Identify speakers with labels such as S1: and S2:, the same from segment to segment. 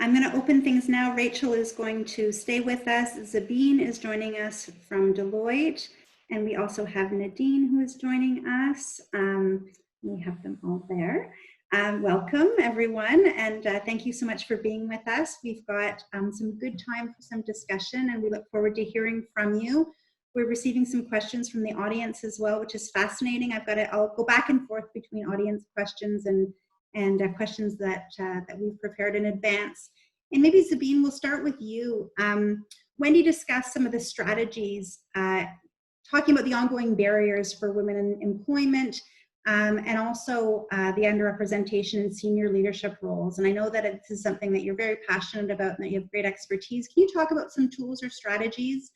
S1: I'm going to open things now. Rachel is going to stay with us. Zabeen is joining us from Deloitte. And we also have Nadine who is joining us. We have them all there. Welcome, everyone, and thank you so much for being with us. We've got some good time for some discussion, and we look forward to hearing from you. We're receiving some questions from the audience as well, which is fascinating. I'll go back and forth between audience questions and questions that we've prepared in advance. And maybe Zabeen, we'll start with you. Wendy discussed some of the strategies, talking about the ongoing barriers for women in employment, and also the underrepresentation in senior leadership roles. And I know that this is something that you're very passionate about and that you have great expertise. Can you talk about some tools or strategies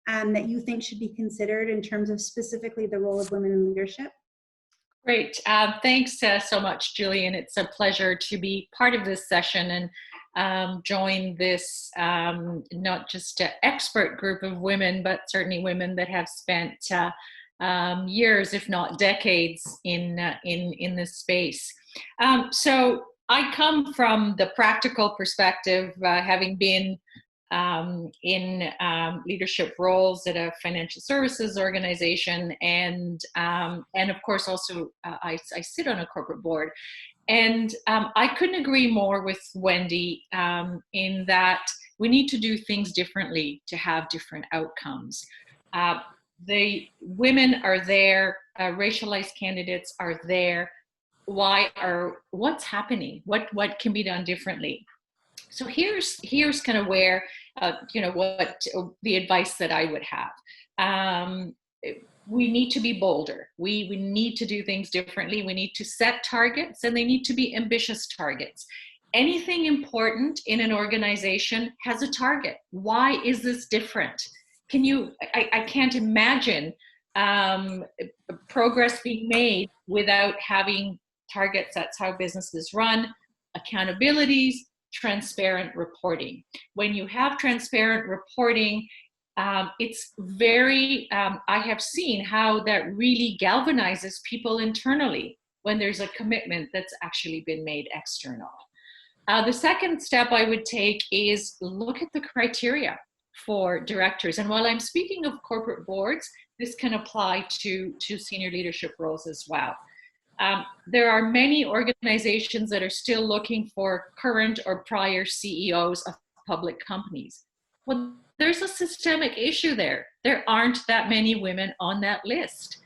S1: that you think should be considered in terms of specifically the role of women in leadership?
S2: Great. Thanks so much, Julian. It's a pleasure to be part of this session and join this not just an expert group of women, but certainly women that have spent years, if not decades, in this space. So I come from the practical perspective, having been in leadership roles at a financial services organization, and of course also I sit on a corporate board, and I couldn't agree more with Wendy in that we need to do things differently to have different outcomes. The women are there, racialized candidates are there. What's happening? What can be done differently? So here's kind of where, what the advice that I would have. We need to be bolder. We need to do things differently. We need to set targets, and they need to be ambitious targets. Anything important in an organization has a target. Why is this different? I can't imagine progress being made without having targets. That's how businesses run. Accountabilities, transparent reporting. When you have transparent reporting, it's very, I have seen how that really galvanizes people internally when there's a commitment that's actually been made external. The second step I would take is look at the criteria for directors. And while I'm speaking of corporate boards, this can apply to senior leadership roles as well. There are many organizations that are still looking for current or prior CEOs of public companies. Well, there's a systemic issue there. There aren't that many women on that list.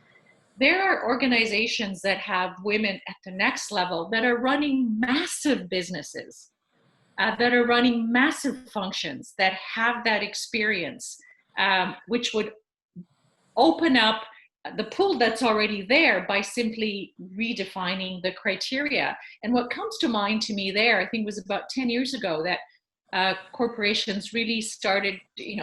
S2: There are organizations that have women at the next level that are running massive businesses, that are running massive functions, that have that experience, which would open up the pool that's already there by simply redefining the criteria. And what comes to mind to me there, I think, was about 10 years ago that corporations really started,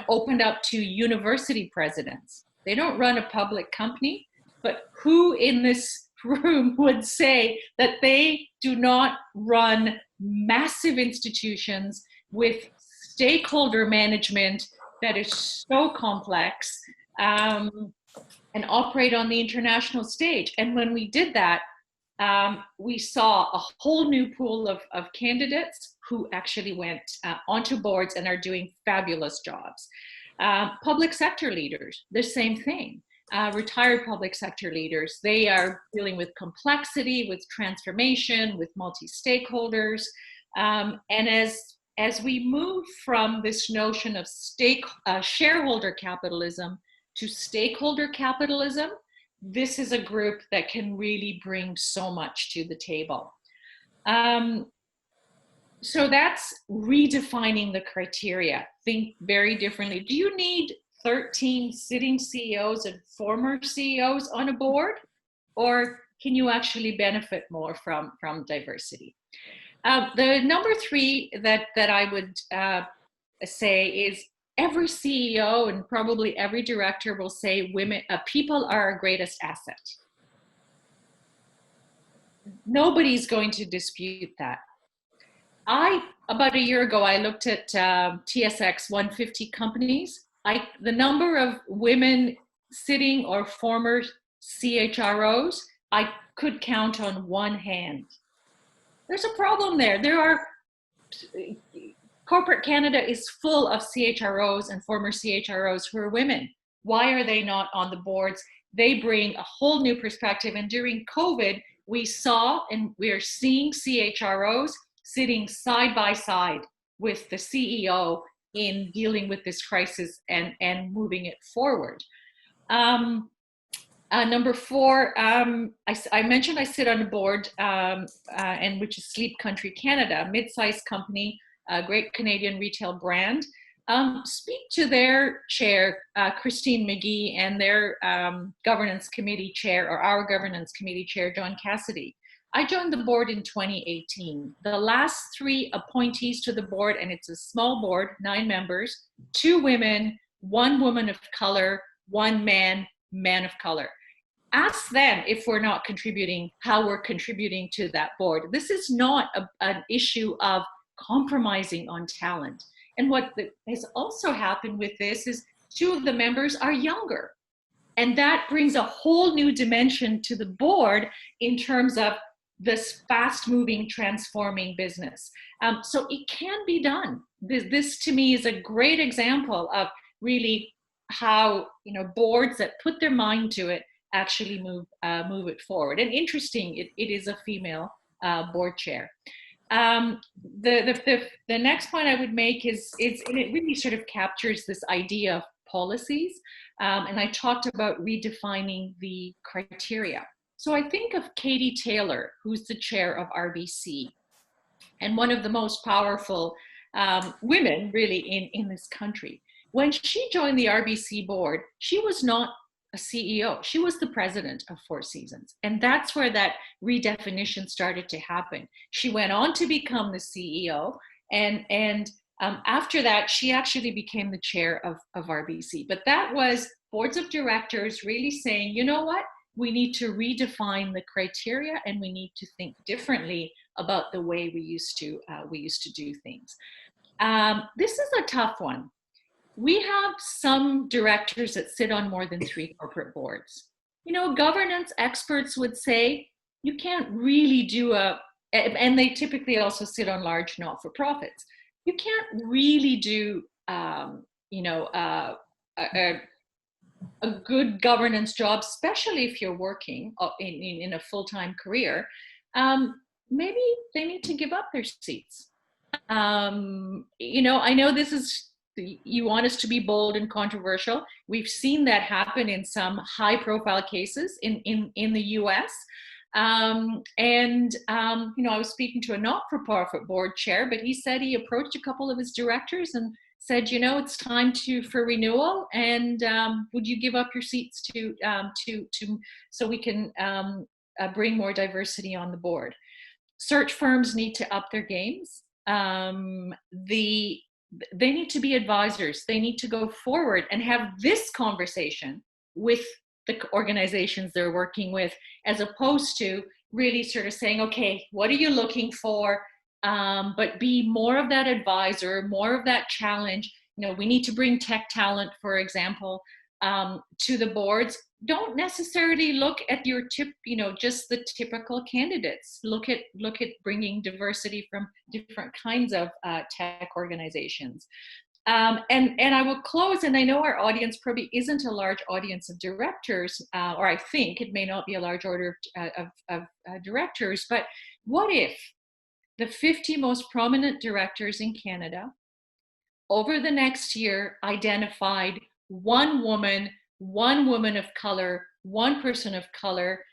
S2: opened up to university presidents. They don't run a public company, but who in this room would say that they do not run massive institutions with stakeholder management that is so complex, and operate on the international stage? And when we did that, we saw a whole new pool of candidates who actually went onto boards and are doing fabulous jobs. Public sector leaders, the same thing. Retired public sector leaders, they are dealing with complexity, with transformation, with multi-stakeholders. And as we move from this notion of shareholder capitalism to stakeholder capitalism, this is a group that can really bring so much to the table. So that's redefining the criteria. Think very differently. Do you need 13 sitting CEOs and former CEOs on a board? Or can you actually benefit more from diversity? The number 3 that I would say is, every CEO and probably every director will say people are our greatest asset. Nobody's going to dispute that. About a year ago, I looked at TSX 150 companies. The number of women sitting or former CHROs, I could count on one hand. There's a problem there. There are Corporate Canada is full of CHROs and former CHROs who are women. Why are they not on the boards? They bring a whole new perspective. And during COVID, we saw and we're seeing CHROs sitting side by side with the CEO in dealing with this crisis and moving it forward. Number 4, I mentioned I sit on a board, and which is Sleep Country Canada, a mid-sized company, a great Canadian retail brand. Speak to their chair, Christine McGee, and their governance committee chair, or our governance committee chair, John Cassidy. I joined the board in 2018. The last 3 appointees to the board, and it's a small board, 9 members, 2 women, 1 woman of color, 1 man of color. Ask them if we're not contributing, how we're contributing to that board. This is not an issue of compromising on talent. And what has also happened with this is 2 of the members are younger. And that brings a whole new dimension to the board in terms of this fast-moving, transforming business. So it can be done. This to me is a great example of really how, you know, boards that put their mind to it actually move it forward. And interesting, it is a female board chair. The next point I would make is and it really sort of captures this idea of policies. And I talked about redefining the criteria. So I think of Katie Taylor, who's the chair of RBC, and one of the most powerful women really in this country. When she joined the RBC board, she was not a CEO. She was the president of Four Seasons. And that's where that redefinition started to happen. She went on to become the CEO. And after that, she actually became the chair of RBC. But that was boards of directors really saying, you know what? We need to redefine the criteria, and we need to think differently about the way we used to do things. This is a tough one. We have some directors that sit on more than 3 corporate boards. You know, governance experts would say you can't really do and they typically also sit on large not-for-profits. You can't really do, a good governance job, especially if you're working in a full-time career. Maybe they need to give up their seats. You know, I know this is, you want us to be bold and controversial. We've seen that happen in some high-profile cases in the U.S. You know, I was speaking to a not-for-profit board chair, but he said he approached a couple of his directors and said, you know, it's time for renewal, and would you give up your seats so we can bring more diversity on the board? Search firms need to up their games. They need to be advisors. They need to go forward and have this conversation with the organizations they're working with, as opposed to really sort of saying, okay, what are you looking for? But be more of that advisor, more of that challenge. You know, we need to bring tech talent, for example, to the boards. Don't necessarily look at your just the typical candidates. Look at bringing diversity from different kinds of tech organizations. And I will close, and I know our audience probably isn't a large audience of directors, or I think it may not be a large order of directors, but what if the 50 most prominent directors in Canada over the next year identified 1 woman, 1 woman of color, 1 person of color,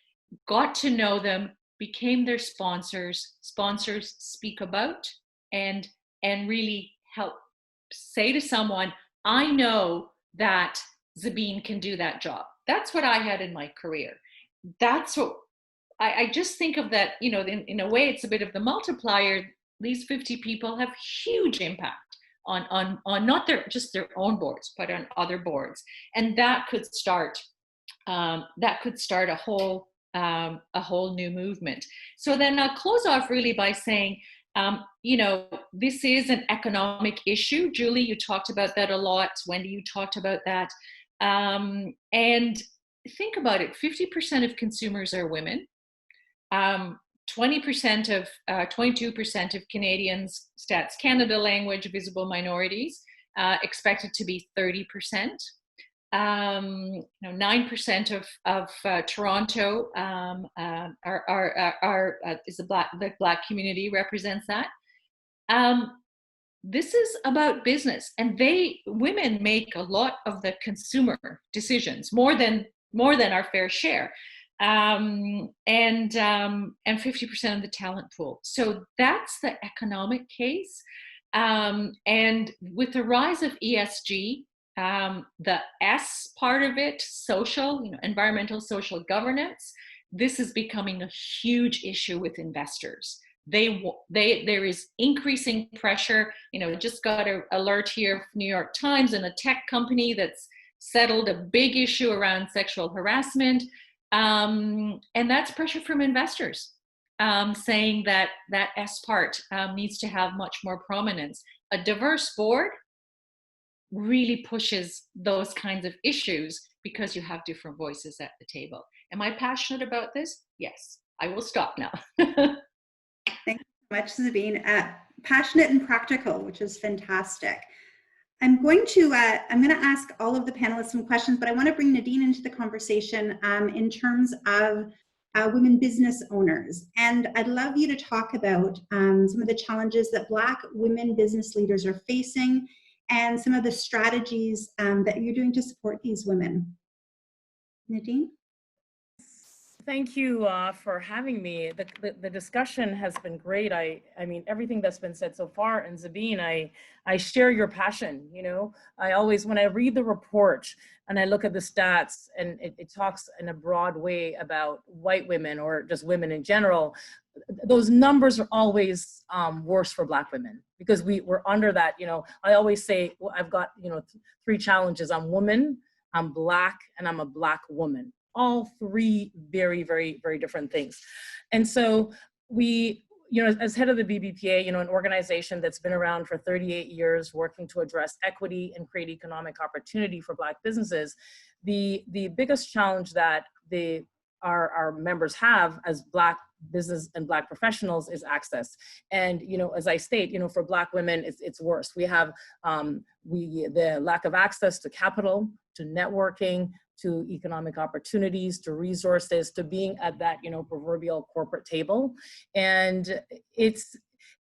S2: got to know them, became their sponsors speak about, and really help say to someone, I know that Zabeen can do that job. That's what I had in my career. That's what I just think of that, you know, in a way, it's a bit of the multiplier. These 50 people have huge impact on not just their own boards, but on other boards. And that could start a whole new movement. So then I'll close off really by saying, you know, this is an economic issue. Julie, you talked about that a lot. Wendy, you talked about that. And think about it, 50% of consumers are women. 20% of 22% of Canadians, Stats Canada language visible minorities, expected to be 30%. 9% of Toronto is the Black community represents that. This is about business, and women make a lot of the consumer decisions, more than our fair share, and 50% of the talent pool. So that's the economic case. And with the rise of ESG, the S part of it, social, environmental, social governance, this is becoming a huge issue with investors. There is increasing pressure. Just got an alert here from New York Times and a tech company that's settled a big issue around sexual harassment. And that's pressure from investors, saying that S part needs to have much more prominence. A diverse board really pushes those kinds of issues because you have different voices at the table. Am I passionate about this? Yes. I will stop now.
S1: Thank you so much, Zabeen. Passionate and practical, which is fantastic. I'm going to ask all of the panelists some questions, but I want to bring Nadine into the conversation in terms of women business owners. And I'd love you to talk about some of the challenges that Black women business leaders are facing and some of the strategies that you're doing to support these women. Nadine?
S3: Thank you for having me. The discussion has been great. I mean, everything that's been said so far, and Zabeen, I share your passion. I always, when I read the report and I look at the stats, and it talks in a broad way about white women or just women in general, those numbers are always worse for Black women, because we're under that. I always say, well, I've got 3 challenges. I'm woman, I'm Black, and I'm a Black woman. All 3 very, very, very different things. And so we, as head of the BBPA, an organization that's been around for 38 years working to address equity and create economic opportunity for Black businesses, the biggest challenge that our members have as Black business and Black professionals is access. And, as I state, for Black women, it's worse. We have the lack of access to capital, to networking, to economic opportunities, to resources, to being at that, proverbial corporate table. And it's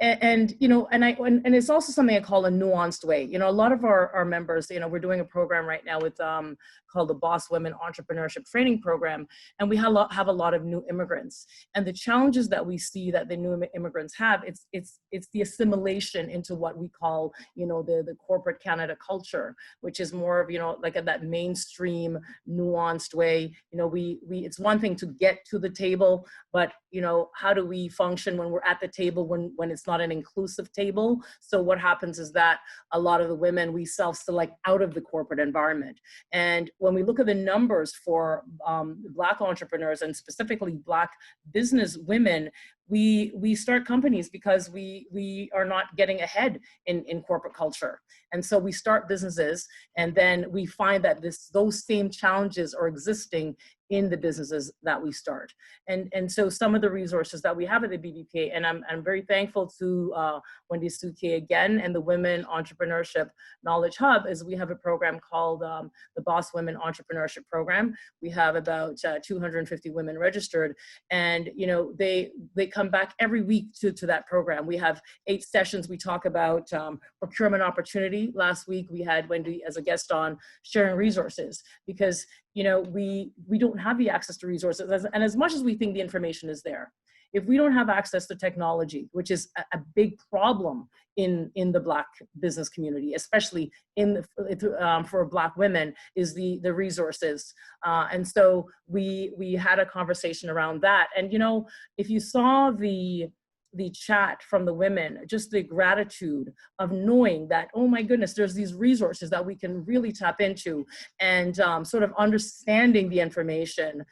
S3: it's also something I call a nuanced way. A lot of our members, we're doing a program right now with called the Boss Women Entrepreneurship Training Program, and we have a lot of new immigrants. And the challenges that we see that the new immigrants have, it's the assimilation into what we call, the corporate Canada culture, which is more of, like that mainstream, nuanced way. It's one thing to get to the table, but how do we function when we're at the table when it's not an inclusive table? So what happens is that a lot of the women, we self-select out of the corporate environment. And when we look at the numbers for Black entrepreneurs, and specifically Black business women, we start companies because we are not getting ahead in corporate culture. And so we start businesses, and then we find that those same challenges are existing in the businesses that we start. And so some of the resources that we have at the BBPA, and I'm very thankful to Wendy Cukier again and the Women Entrepreneurship Knowledge Hub, is we have a program called the Boss Women Entrepreneurship Program. We have about 250 women registered, and they come back every week to that program. We have 8 sessions. We talk about procurement opportunity. Last week we had Wendy as a guest on sharing resources, because we don't have the access to resources, and as much as we think the information is there, if we don't have access to technology, which is a big problem in the Black business community, especially for Black women, is the resources. And so we had a conversation around that. And if you saw the chat from the women, just the gratitude of knowing that, oh my goodness, there's these resources that we can really tap into, and sort of understanding the information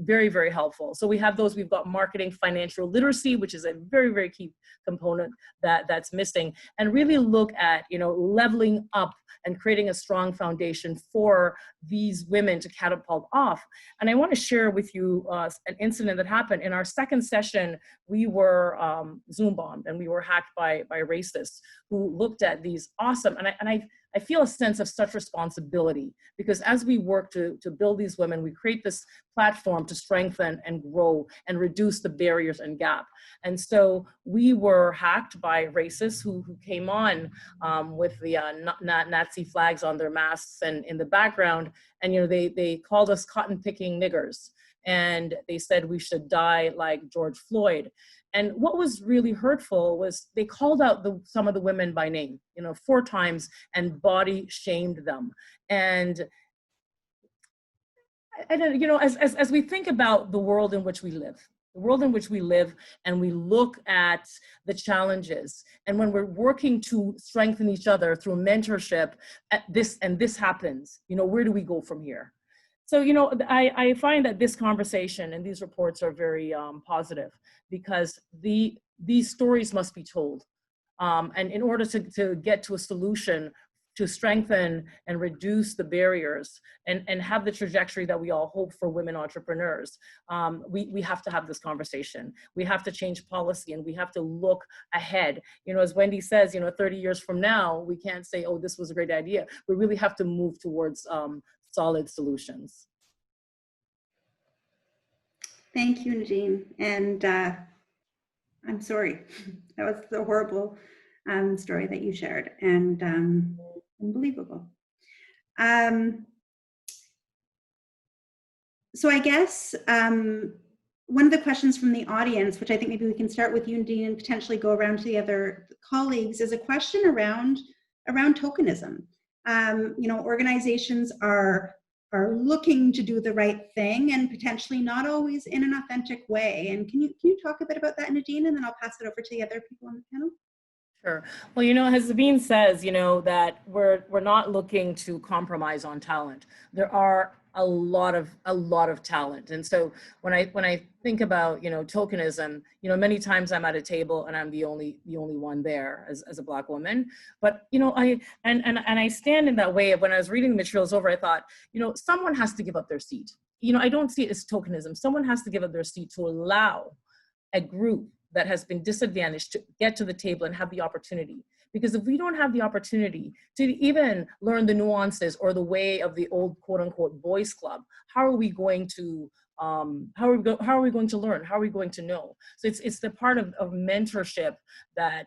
S3: very, very helpful. So we have those. We've got marketing, financial literacy, which is a very, very key component that's missing, and really look at, you know, leveling up and creating a strong foundation for these women to catapult off. And I want to share with you an incident that happened. In our second session, we were Zoom bombed, and we were hacked by racists who looked at these awesome, and I feel a sense of such responsibility, because as we work to build these women, we create this platform to strengthen and grow and reduce the barriers and gap. And so we were hacked by racists who came on with the Nazi flags on their masks and in the background. And, you know, they called us cotton picking niggers. And they said we should die like George Floyd. And what was really hurtful was they called out some of the women by name, you know, 4 times, and body shamed them. And you know, as we think about the world in which we live, and we look at the challenges, and when we're working to strengthen each other through mentorship, this happens, you know, where do we go from here? So, you know, I find that this conversation and these reports are very positive, because these stories must be told. And in order to get to a solution to strengthen and reduce the barriers and have the trajectory that we all hope for women entrepreneurs, we have to have this conversation. We have to change policy, and we have to look ahead. You know, as Wendy says, you know, 30 years from now, we can't say, oh, this was a great idea. We really have to move towards solid solutions.
S1: Thank you, Nadine. And I'm sorry, that was a horrible story that you shared, and unbelievable. So I guess one of the questions from the audience, which I think maybe we can start with you, Nadine, and potentially go around to the other colleagues, is a question around tokenism. You know, organizations are looking to do the right thing, and potentially not always in an authentic way. And can you talk a bit about that, Nadine, and then I'll pass it over to the other people on the panel.
S3: Sure. Well, you know, as Zabeen says, you know, that we're not looking to compromise on talent. There are a lot of talent. And so when I think about, you know, tokenism, you know, many times I'm at a table and I'm the only one there as a Black woman. But, you know, I stand in that way. When I was reading the materials over, I thought, you know, someone has to give up their seat. You know, I don't see it as tokenism. Someone has to give up their seat to allow a group that has been disadvantaged to get to the table and have the opportunity. Because if we don't have the opportunity to even learn the nuances or the way of the old quote unquote boys club, how are we going to how are we going to learn? How are we going to know? So it's the part of mentorship that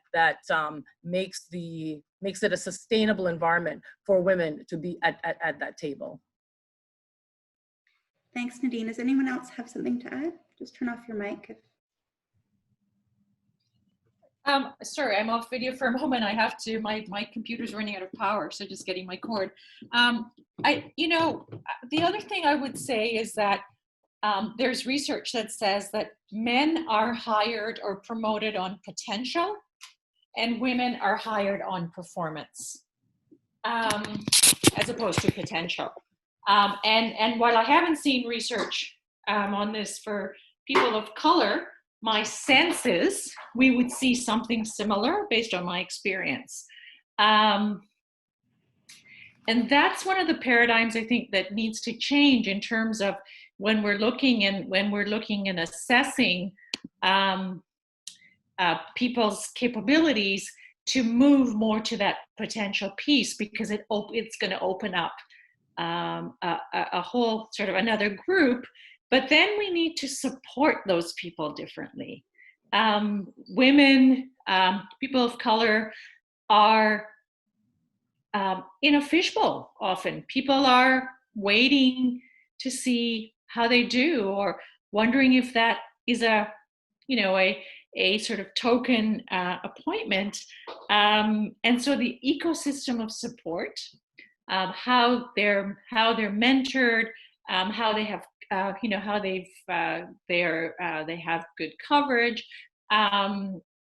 S3: makes it a sustainable environment for women to be at that table.
S1: Thanks, Nadine. Does anyone else have something to add? Just turn off your mic.
S2: Sorry, I'm off video for a moment. I have to, my computer's running out of power, so just getting my cord. You know, the other thing I would say is that there's research that says that men are hired or promoted on potential, and women are hired on performance, as opposed to potential. And while I haven't seen research on this for people of color, my sense is we would see something similar based on my experience. And that's one of the paradigms I think that needs to change in terms of when we're looking and assessing people's capabilities, to move more to that potential piece, because it's going to open up a whole sort of another group. But then we need to support those people differently. Women, people of color are in a fishbowl often. People are waiting to see how they do, or wondering if that is a sort of token appointment. And so the ecosystem of support, how they're mentored, how they have how they have good coverage,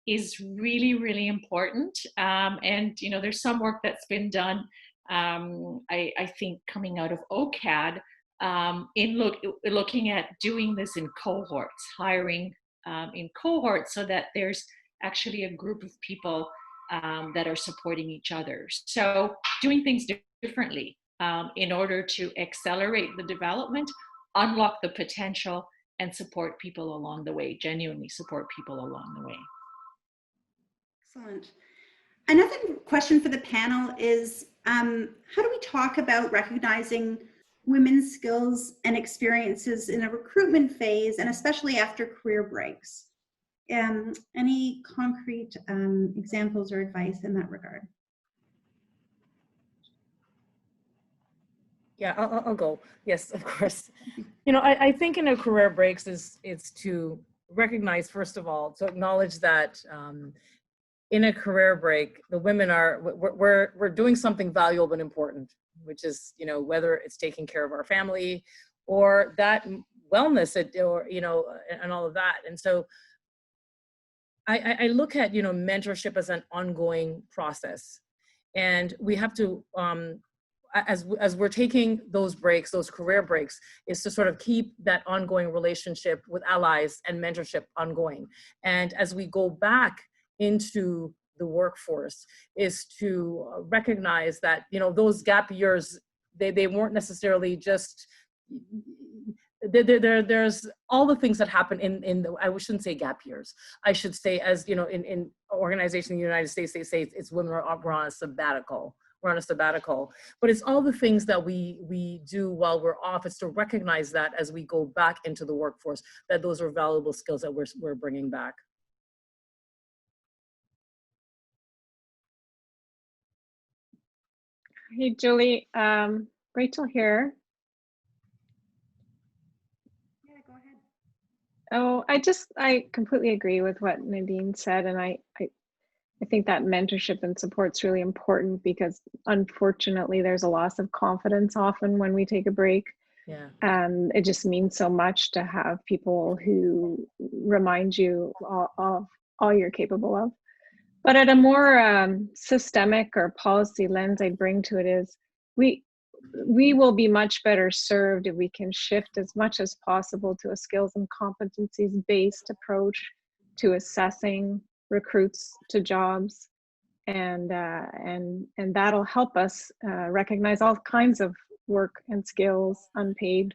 S2: is really, really important. And you know, there's some work that's been done, I think, coming out of OCAD, looking at doing this in cohorts, hiring in cohorts, so that there's actually a group of people that are supporting each other. So doing things differently in order to accelerate the development, unlock the potential, and support people along the way, genuinely support people along the way.
S1: Excellent. Another question for the panel is, how do we talk about recognizing women's skills and experiences in a recruitment phase, and especially after career breaks? Any concrete examples or advice in that regard?
S3: Yeah, I'll go. Yes, of course. You know, I think in a career breaks it's to recognize, first of all, to acknowledge that in a career break, the women we're doing something valuable and important, which is, you know, whether it's taking care of our family or that wellness, or, you know, and all of that. And so I look at, you know, mentorship as an ongoing process, and we have to, as we're taking those breaks, those career breaks, is to sort of keep that ongoing relationship with allies and mentorship ongoing. And as we go back into the workforce, is to recognize that, you know, those gap years, they weren't necessarily just, there's all the things that happen in the, I shouldn't say gap years, I should say, as you know, in organizations in the United States, they say it's women we're on a sabbatical. We're on a sabbatical, but it's all the things that we do while we're off. It's to recognize that as we go back into the workforce, that those are valuable skills that we're bringing back.
S4: Hey, Julie, Rachel here.
S1: Yeah, go ahead.
S4: Oh, I completely agree with what Nadine said, and I think that mentorship and support's really important, because unfortunately there's a loss of confidence often when we take a break.
S3: Yeah.
S4: It just means so much to have people who remind you of all you're capable of. But at a more systemic or policy lens, I'd bring to it is we will be much better served if we can shift as much as possible to a skills and competencies based approach to assessing recruits to jobs, and that'll help us recognize all kinds of work and skills, unpaid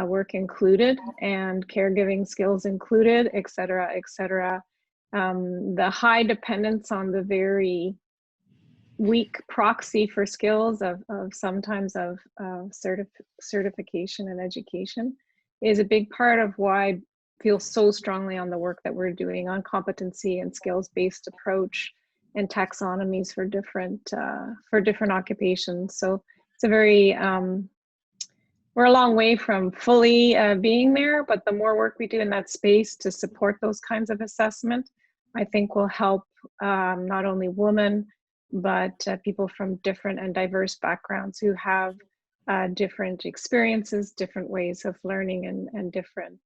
S4: work included, and caregiving skills included, et cetera, et cetera. The high dependence on the very weak proxy for skills of sometimes of certification and education is a big part of why I feel so strongly on the work that we're doing on competency and skills-based approach and taxonomies for different occupations. So it's a very we're a long way from fully being there, but the more work we do in that space to support those kinds of assessment, I think will help not only women, but people from different and diverse backgrounds who have different experiences, different ways of learning, and different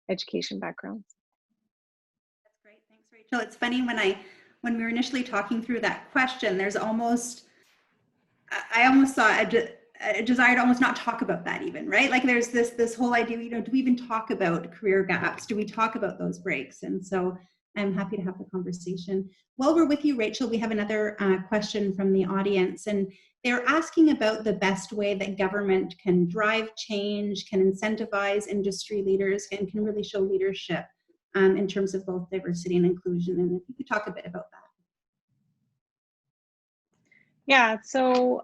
S4: education backgrounds.
S1: That's great, thanks, Rachel. It's funny, when we were initially talking through that question, there's almost, I almost saw a desire to almost not talk about that even, right? Like there's this whole idea, you know, do we even talk about career gaps? Do we talk about those breaks? And so I'm happy to have the conversation. While we're with you, Rachel, we have another question from the audience, and they're asking about the best way that government can drive change, can incentivize industry leaders, and can really show leadership in terms of both diversity and inclusion. And if you could talk a bit about that.
S4: Yeah, so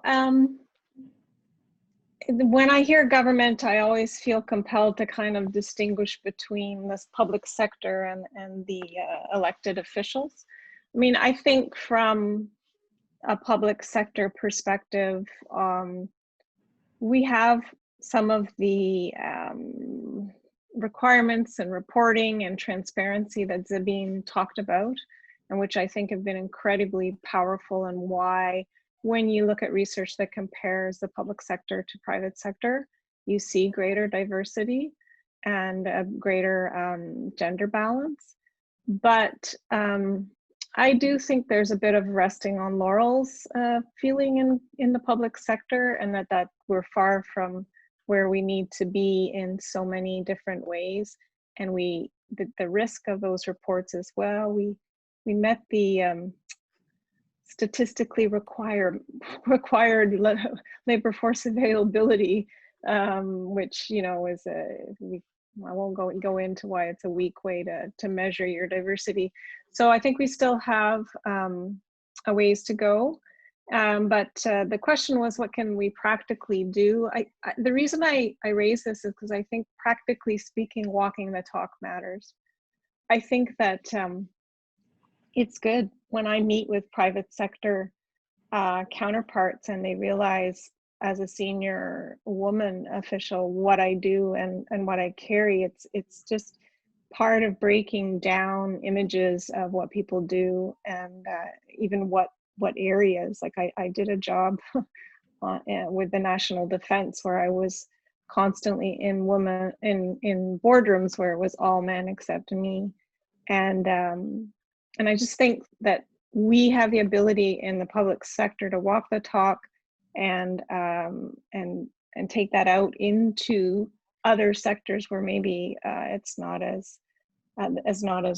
S4: when I hear government, I always feel compelled to kind of distinguish between this public sector and the elected officials. I mean, I think from a public sector perspective, we have some of the requirements and reporting and transparency that Zabeen talked about, and which I think have been incredibly powerful, and why when you look at research that compares the public sector to private sector, you see greater diversity and a greater gender balance. But I do think there's a bit of resting on laurels feeling in the public sector, and that we're far from where we need to be in so many different ways. And the risk of those reports as well, we met the statistically required labor force availability, which, you know, is I won't go into why it's a weak way to measure your diversity. So I think we still have a ways to go. But the question was, what can we practically do? The reason I raise this is because I think, practically speaking, walking the talk matters. I think that it's good when I meet with private sector counterparts and they realize, as a senior woman official, what I do and what I carry. It's just part of breaking down images of what people do, and even what areas. Like I did a job with the National Defense where I was constantly in boardrooms where it was all men except me, and I just think that we have the ability in the public sector to walk the talk and take that out into other sectors where maybe it's not as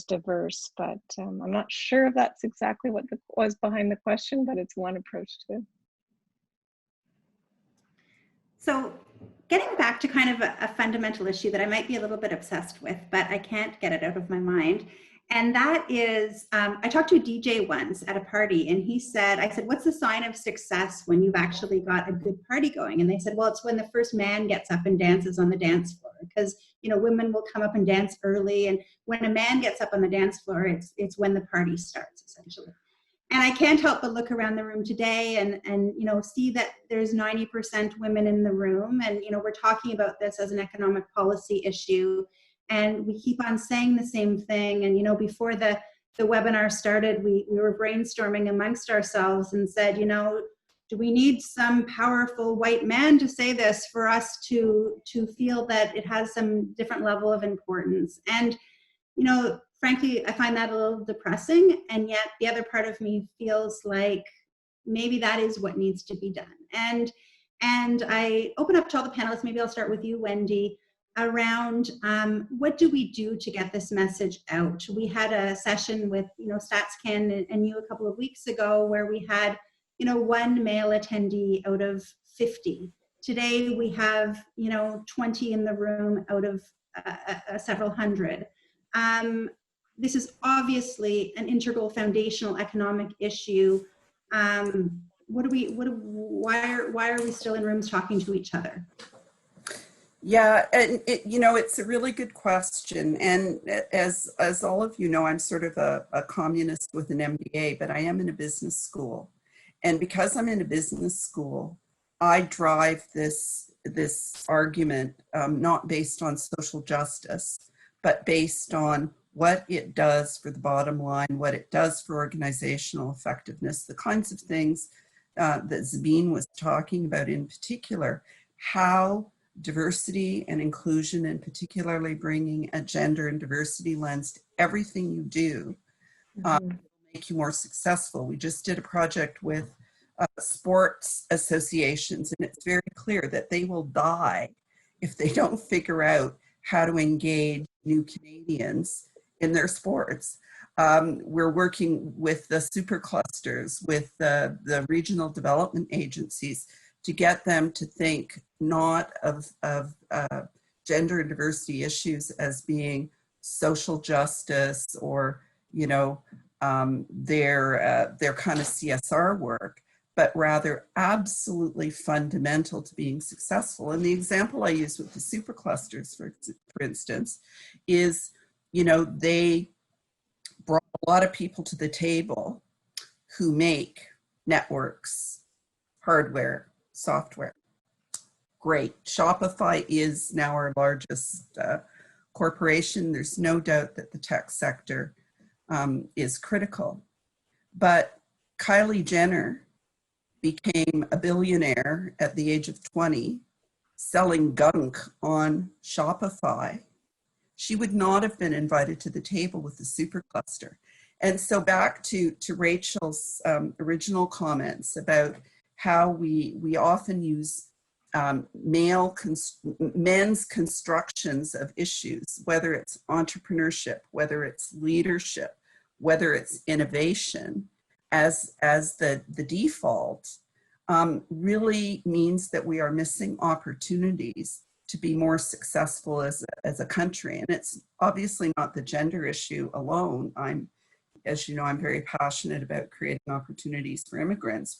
S4: diverse. But I'm not sure if that's exactly what was behind the question, but it's one approach to it.
S1: So getting back to kind of a fundamental issue that I might be a little bit obsessed with, but I can't get it out of my mind. And that is, I talked to a DJ once at a party, and he said, I said, what's the sign of success when you've actually got a good party going? And they said, well, it's when the first man gets up and dances on the dance floor, because, you know, women will come up and dance early. And when a man gets up on the dance floor, it's when the party starts, essentially. And I can't help but look around the room today and you know, see that there's 90% women in the room. And, you know, we're talking about this as an economic policy issue. And we keep on saying the same thing. And, you know, before the webinar started, we were brainstorming amongst ourselves and said, you know, do we need some powerful white man to say this for us to feel that it has some different level of importance? And, you know, frankly, I find that a little depressing. And yet the other part of me feels like maybe that is what needs to be done. And I open up to all the panelists. Maybe I'll start with you, Wendy, around what do we do to get this message out? We had a session with, you know, StatsCan and you a couple of weeks ago where we had, you know, one male attendee out of 50. Today we have, you know, 20 in the room out of several hundred. This is obviously an integral foundational economic issue. Why are we still in rooms talking to each other?
S5: Yeah, and you know, it's a really good question. And as all of you know, I'm sort of a communist with an MBA, but I am in a business school. And because I'm in a business school, I drive this argument not based on social justice, but based on what it does for the bottom line, what it does for organizational effectiveness, the kinds of things that Zabeen was talking about in particular, how diversity and inclusion, and particularly bringing a gender and diversity lens to everything you do, make you more successful. We just did a project with sports associations, and it's very clear that they will die if they don't figure out how to engage new Canadians in their sports. We're working with the super clusters, with the regional development agencies, to get them to think not of gender and diversity issues as being social justice or, you know, their kind of CSR work, but rather absolutely fundamental to being successful. And the example I use with the superclusters, for instance, is, you know, they brought a lot of people to the table who make networks, hardware, software. Great. Shopify is now our largest corporation. There's no doubt that the tech sector is critical. But Kylie Jenner became a billionaire at the age of 20, selling gunk on Shopify. She would not have been invited to the table with the supercluster. And so back to Rachel's original comments about how we often use men's constructions of issues, whether it's entrepreneurship, whether it's leadership, whether it's innovation, as the default, really means that we are missing opportunities to be more successful as a country. And it's obviously not the gender issue alone. As you know, I'm very passionate about creating opportunities for immigrants,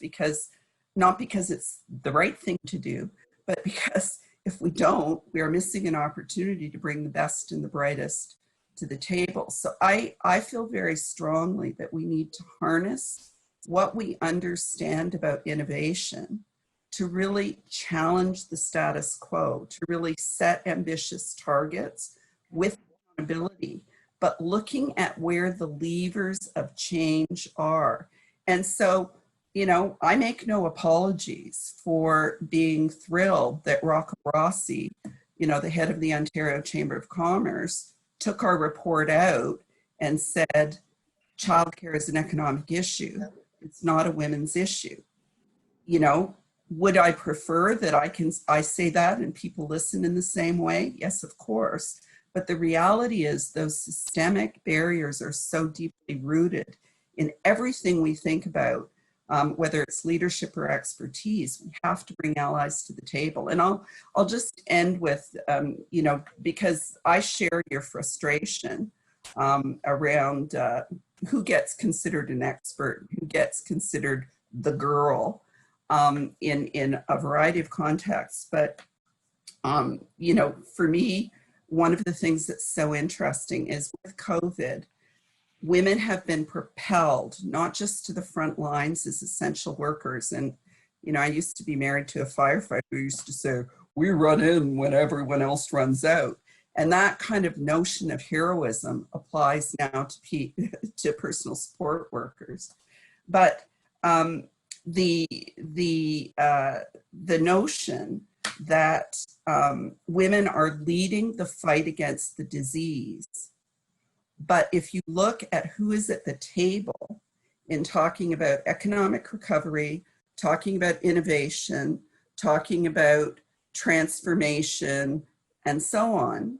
S5: not because it's the right thing to do, but because if we don't, we are missing an opportunity to bring the best and the brightest to the table. So I feel very strongly that we need to harness what we understand about innovation to really challenge the status quo, to really set ambitious targets with accountability, but looking at where the levers of change are. And so, you know, I make no apologies for being thrilled that Rocco Rossi, you know, the head of the Ontario Chamber of Commerce, took our report out and said, childcare is an economic issue. It's not a women's issue. You know, would I prefer that I say that and people listen in the same way? Yes, of course. But the reality is those systemic barriers are so deeply rooted in everything we think about, whether it's leadership or expertise. We have to bring allies to the table. And I'll just end with, you know, because I share your frustration around who gets considered an expert, who gets considered the girl in a variety of contexts. But, you know, for me, one of the things that's so interesting is with COVID, women have been propelled, not just to the front lines as essential workers. And, you know, I used to be married to a firefighter who used to say, we run in when everyone else runs out. And that kind of notion of heroism applies now to personal support workers. But the notion that women are leading the fight against the disease. But if you look at who is at the table in talking about economic recovery, talking about innovation, talking about transformation, and so on,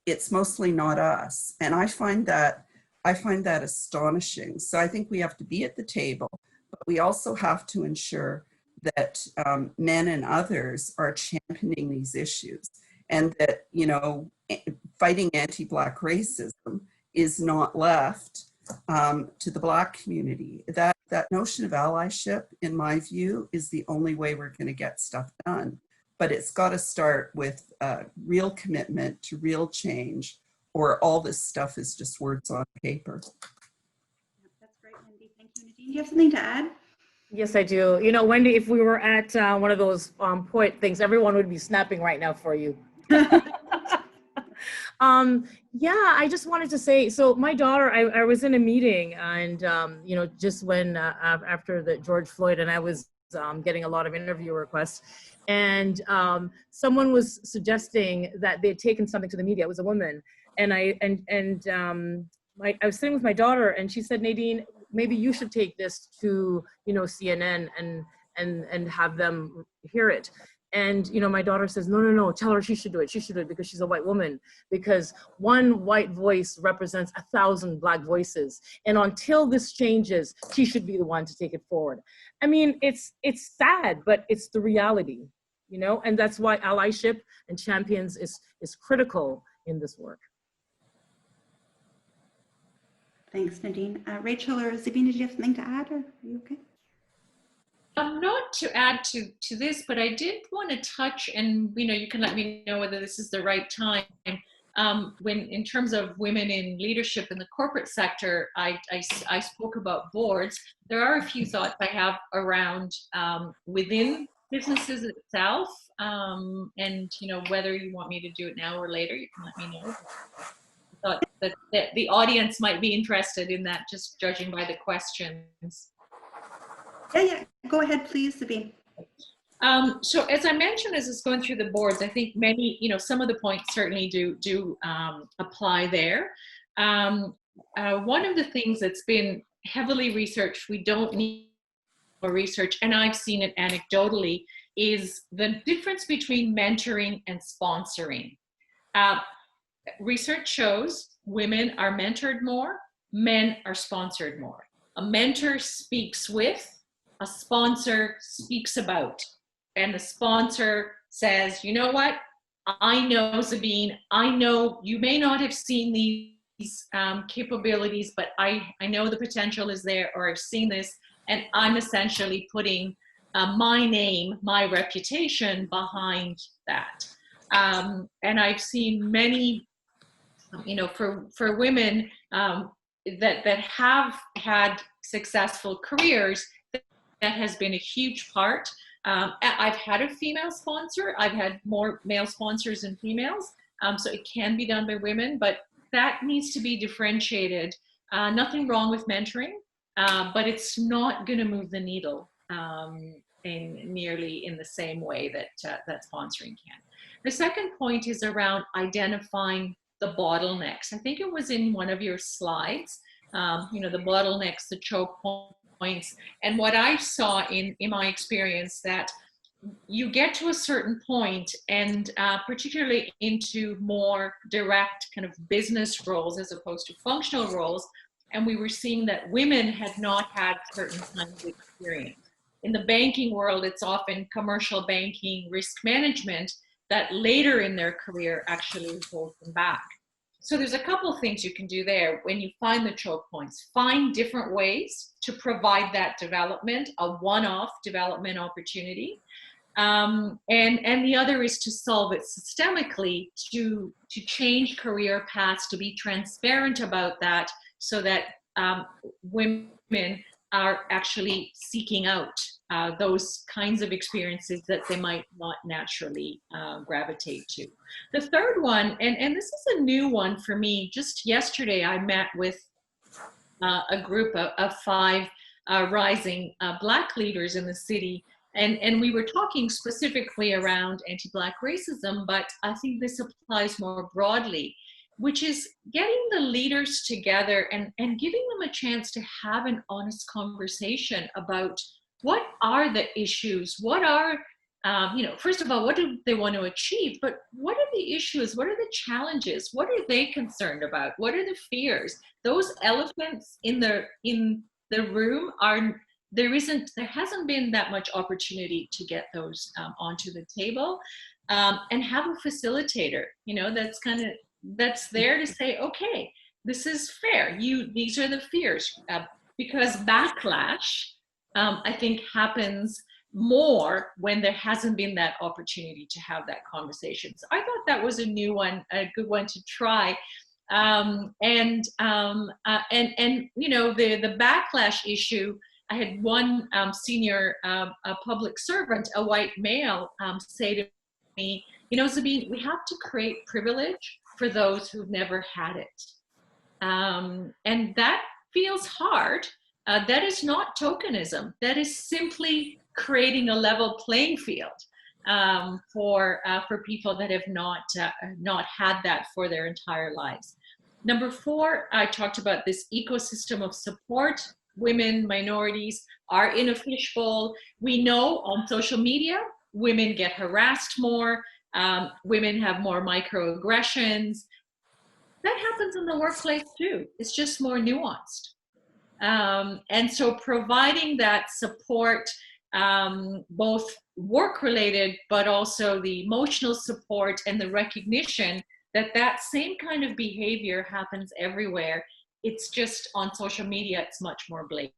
S5: it's mostly not us. And I find that astonishing. So I think we have to be at the table, but we also have to ensure that men and others are championing these issues, and that, you know, fighting anti-Black racism is not left to the Black community. That notion of allyship, in my view, is the only way we're going to get stuff done. But it's got to start with real commitment to real change, or all this stuff is just words on paper.
S1: That's great, Wendy. Thank you. Nadine, do you have something to add?
S3: Yes, I do. You know, Wendy, if we were at one of those poet things, everyone would be snapping right now for you. Yeah, I just wanted to say, so my daughter, I was in a meeting, and, you know, just when after the George Floyd, and I was getting a lot of interview requests, and someone was suggesting that they had taken something to the media. It was a woman, and I was sitting with my daughter, and she said, Nadine, maybe you should take this to, you know, CNN and have them hear it. And, you know, my daughter says, no, tell her she should do it. She should do it because she's a white woman, because one white voice represents 1,000 Black voices. And until this changes, she should be the one to take it forward. I mean, it's sad, but it's the reality, you know, and that's why allyship and champions is critical in this work.
S1: Thanks, Nadine. Rachel or Zabeen, did you have something to add, or are you okay?
S2: Not to add to this, but I did want to touch, and you know, you can let me know whether this is the right time. When in terms of women in leadership in the corporate sector, I spoke about boards. There are a few thoughts I have around within businesses itself, and you know, whether you want me to do it now or later, you can let me know. I thought that the audience might be interested in that, just judging by the questions.
S1: Yeah, go ahead, please, Zabeen.
S2: So as I mentioned, as it's going through the boards, I think many, you know, some of the points certainly do apply there. One of the things that's been heavily researched, we don't need more research, and I've seen it anecdotally, is the difference between mentoring and sponsoring. Research shows women are mentored more, men are sponsored more. A mentor speaks with, a sponsor speaks about, and the sponsor says, you know what, I know Zabeen, I know you may not have seen these capabilities, but I know the potential is there, or I've seen this, and I'm essentially putting my name, my reputation behind that. And I've seen many, you know, for women that have had successful careers, that has been a huge part. I've had a female sponsor. I've had more male sponsors than females. So it can be done by women, but that needs to be differentiated. Nothing wrong with mentoring, but it's not going to move the needle nearly in the same way that sponsoring can. The second point is around identifying the bottlenecks. I think it was in one of your slides, you know, the bottlenecks, the choke points. And what I saw in my experience, that you get to a certain point, and particularly into more direct kind of business roles as opposed to functional roles, and we were seeing that women had not had certain kinds of experience. In the banking world, it's often commercial banking, risk management, that later in their career actually holds them back. So there's a couple of things you can do there when you find the choke points. Find different ways to provide that development, a one-off development opportunity. And the other is to solve it systemically, to change career paths, to be transparent about that, so that women are actually seeking out those kinds of experiences that they might not naturally gravitate to. The third one, and this is a new one for me, just yesterday I met with a group of 5 rising Black leaders in the city, and we were talking specifically around anti-Black racism, but I think this applies more broadly, which is getting the leaders together and giving them a chance to have an honest conversation about what are the issues, what are, you know, first of all, what do they want to achieve, but what are the issues, what are the challenges, what are they concerned about, what are the fears? Those elephants in the room are, there hasn't been that much opportunity to get those onto the table, and have a facilitator, you know, that's there to say, okay, this is fair. These are the fears, because backlash, I think, happens more when there hasn't been that opportunity to have that conversation. So I thought that was a new one, a good one to try. And you know, the backlash issue. I had one senior public servant, a white male, say to me, you know, Zabeen, we have to create privilege for those who've never had it. And that feels hard. That is not tokenism. That is simply creating a level playing field for people that have not had that for their entire lives. Number 4, I talked about this ecosystem of support. Women, minorities are in a fishbowl. We know on social media, women get harassed more. Women have more microaggressions. That happens in the workplace too. It's just more nuanced. And so providing that support, both work-related, but also the emotional support and the recognition that that same kind of behavior happens everywhere. It's just on social media, it's much more blatant.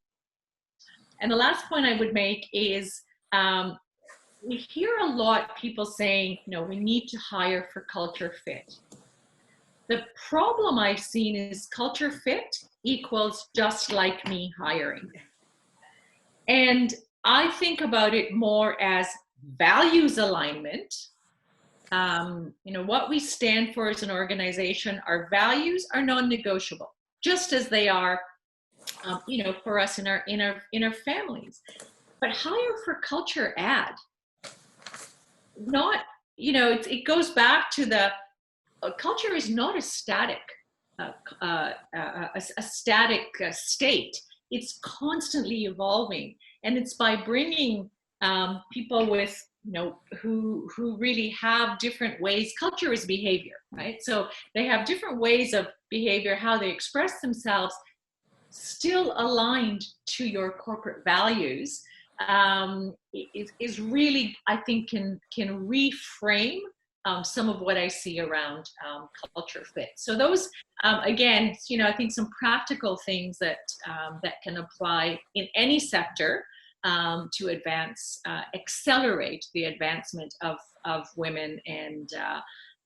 S2: And the last point I would make is, we hear a lot people saying, you know, we need to hire for culture fit. The problem I've seen is culture fit equals just like me hiring. And I think about it more as values alignment. You know, what we stand for as an organization, our values are non-negotiable, just as they are, you know, for us in our families. But hire for culture add. Not, you know, it goes back to the culture is not a static, state. It's constantly evolving, and it's by bringing people with who really have different ways. Culture is behavior, right? So they have different ways of behavior, how they express themselves, still aligned to your corporate values, is really, I think, can reframe some of what I see around culture fit. So those, again, I think some practical things that can apply in any sector to advance, accelerate the advancement of women and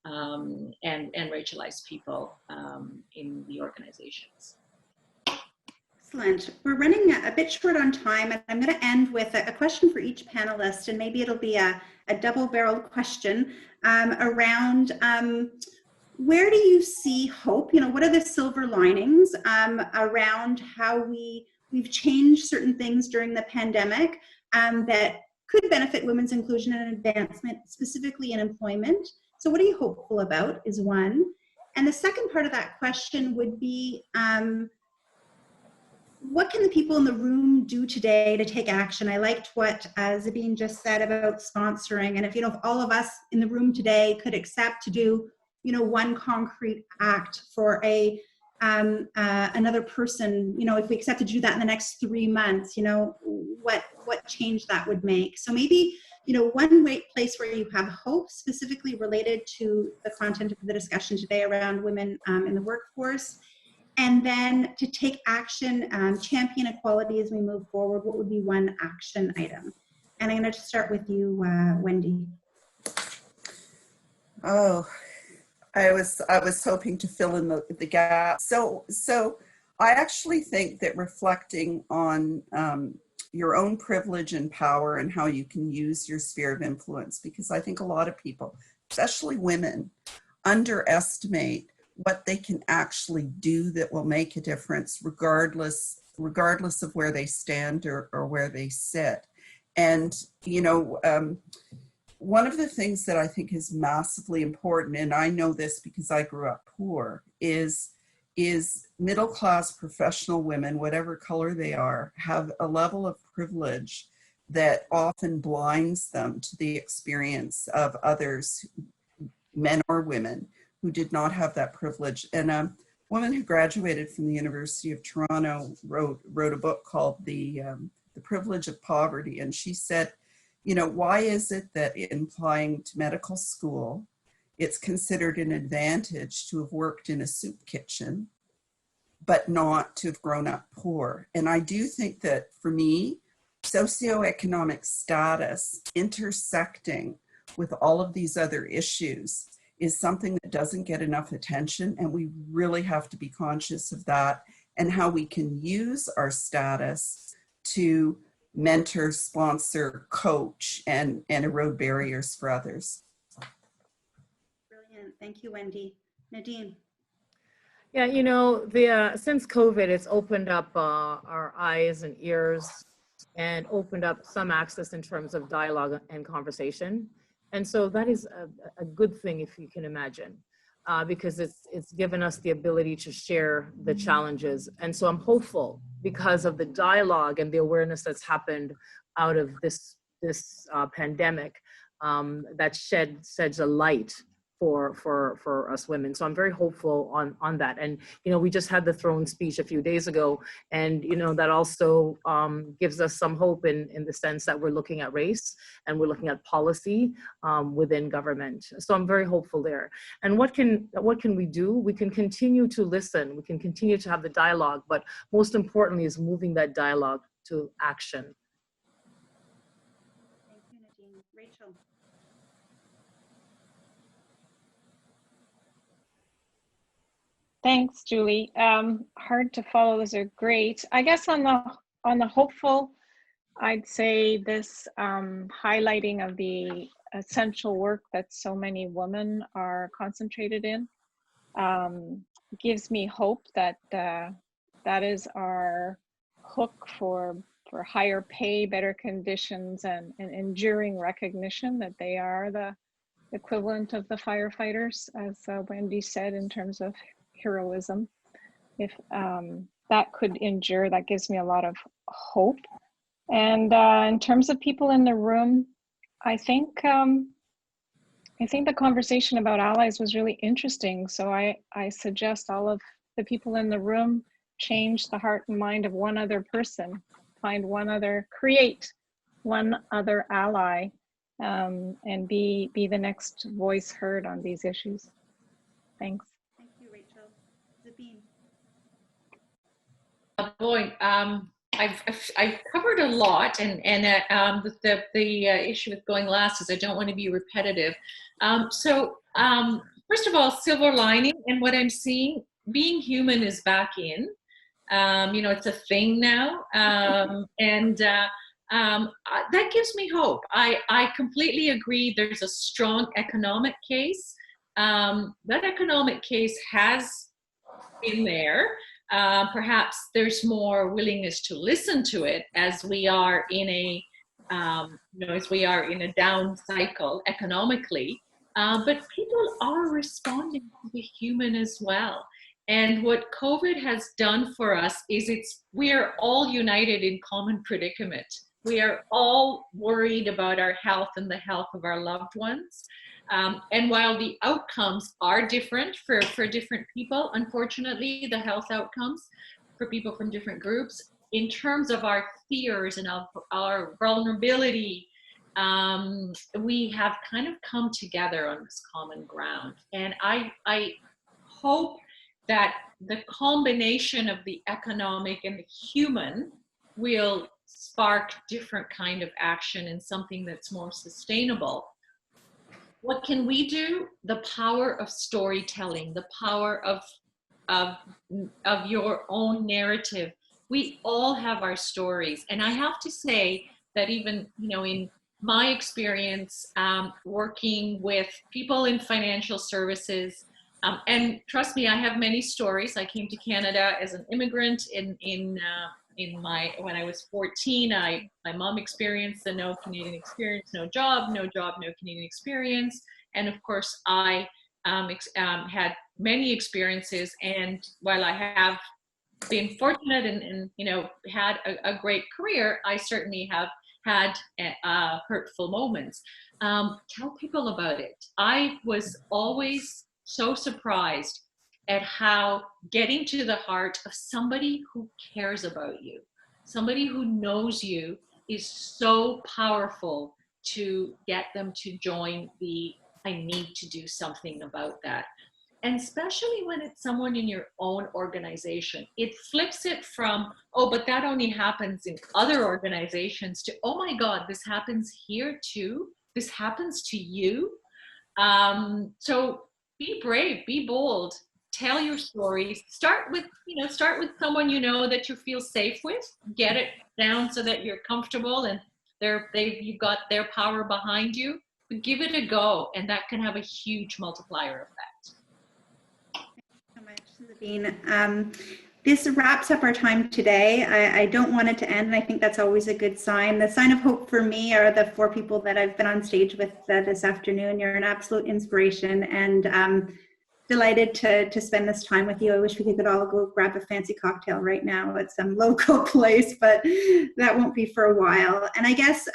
S2: racialized people in the organizations.
S1: Excellent. We're running a bit short on time, and I'm going to end with a question for each panelist, and maybe it'll be a double-barreled question around where do you see hope? What are the silver linings around how we've changed certain things during the pandemic that could benefit women's inclusion and advancement, specifically in employment? So what are you hopeful about is one. And the second part of that question would be, what can the people in the room do today to take action? I liked what Zabeen just said about sponsoring. And if all of us in the room today could accept to do, one concrete act for another person, if we accepted to do that in the next 3 months, what change that would make. So maybe, one great place where you have hope specifically related to the content of the discussion today around women in the workforce. And then to take action, champion equality as we move forward, what would be one action item? And I'm going to start with you, Wendy.
S5: Oh, I was hoping to fill in the gap. So I actually think that reflecting on your own privilege and power and how you can use your sphere of influence, because I think a lot of people, especially women, underestimate what they can actually do that will make a difference regardless of where they stand or where they sit. And, one of the things that I think is massively important, and I know this because I grew up poor, is middle-class professional women, whatever color they are, have a level of privilege that often blinds them to the experience of others, men or women, who did not have that privilege. And a woman who graduated from the University of Toronto wrote a book called The Privilege of Poverty. And she said, why is it that in applying to medical school, it's considered an advantage to have worked in a soup kitchen, but not to have grown up poor? And I do think that for me, socioeconomic status intersecting with all of these other issues is something that doesn't get enough attention, and we really have to be conscious of that and how we can use our status to mentor, sponsor, coach, and erode barriers for others.
S1: Brilliant. Thank you, Wendy. Nadine.
S3: Yeah, since COVID, it's opened up our eyes and ears and opened up some access in terms of dialogue and conversation. And so that is a good thing, if you can imagine, because it's given us the ability to share the challenges. And so I'm hopeful because of the dialogue and the awareness that's happened out of this pandemic that sheds a light for us women. So I'm very hopeful on that. And, we just had the throne speech a few days ago, and, that also gives us some hope in the sense that we're looking at race and we're looking at policy within government. So I'm very hopeful there. And what can we do? We can continue to listen. We can continue to have the dialogue, but most importantly is moving that dialogue to action.
S1: Thank you, Nadine. Rachel.
S4: Thanks, Julie. Hard to follow. Those are great. I guess on the hopeful, I'd say this highlighting of the essential work that so many women are concentrated in gives me hope that that is our hook for higher pay, better conditions, and enduring recognition that they are the equivalent of the firefighters, as Wendy said, in terms of heroism. If that could endure, that gives me a lot of hope. And in terms of people in the room, I think the conversation about allies was really interesting. So I suggest all of the people in the room change the heart and mind of one other person, create one other ally, and be the next voice heard on these issues. Thanks.
S1: Thank you, Rachel. Zabeen.
S2: Boy, I've covered a lot, and the issue with going last is I don't want to be repetitive. First of all, silver lining, and what I'm seeing, being human is back in. It's a thing now, and that gives me hope. I completely agree. There's a strong economic case. That economic case has been there. Perhaps there's more willingness to listen to it as we are in a down cycle economically. But people are responding to the human as well. And what COVID has done for us is we are all united in common predicament. We are all worried about our health and the health of our loved ones. And while the outcomes are different for different people, unfortunately, the health outcomes for people from different groups, in terms of our fears and of our vulnerability, we have kind of come together on this common ground. And I hope that the combination of the economic and the human will spark different kind of action and something that's more sustainable. What can we do? The power of storytelling, the power of your own narrative. We all have our stories. And I have to say that even, in my experience working with people in financial services, and trust me, I have many stories. I came to Canada as an immigrant when I was 14. My mom experienced the no Canadian experience, no job, no Canadian experience. And of course, I had many experiences. And while I have been fortunate and had a great career, I certainly have had hurtful moments. Tell people about it. I was always so surprised at how getting to the heart of somebody who cares about you, somebody who knows you, is so powerful to get them to join I need to do something about that. And especially when it's someone in your own organization, it flips it from, oh, but that only happens in other organizations, to, oh my God, this happens here too. This happens to you. So be brave, be bold, tell your stories. Start with someone that you feel safe with. Get it down so that you're comfortable and you've got their power behind you. But give it a go, and that can have a huge multiplier effect.
S1: Thank you so much, Zabeen. This wraps up our time today. I don't want it to end, and I think that's always a good sign. The sign of hope for me are the 4 people that I've been on stage with this afternoon. You're an absolute inspiration, and delighted to spend this time with you. I wish we could all go grab a fancy cocktail right now at some local place, but that won't be for a while. And I guess,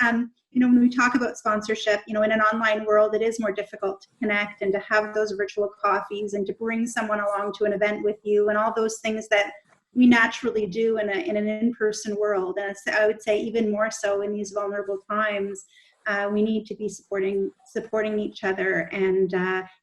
S1: when we talk about sponsorship, in an online world, it is more difficult to connect and to have those virtual coffees and to bring someone along to an event with you and all those things that we naturally do in an in-person world. And I would say even more so in these vulnerable times, we need to be supporting each other and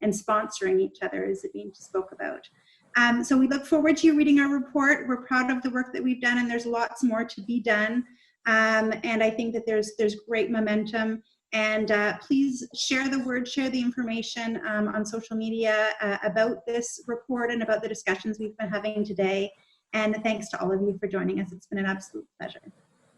S1: sponsoring each other, as Zabeen spoke about. So we look forward to you reading our report. We're proud of the work that we've done, and there's lots more to be done. And I think that there's great momentum. And please share the word, share the information on social media about this report and about the discussions we've been having today. And thanks to all of you for joining us. It's been an absolute pleasure.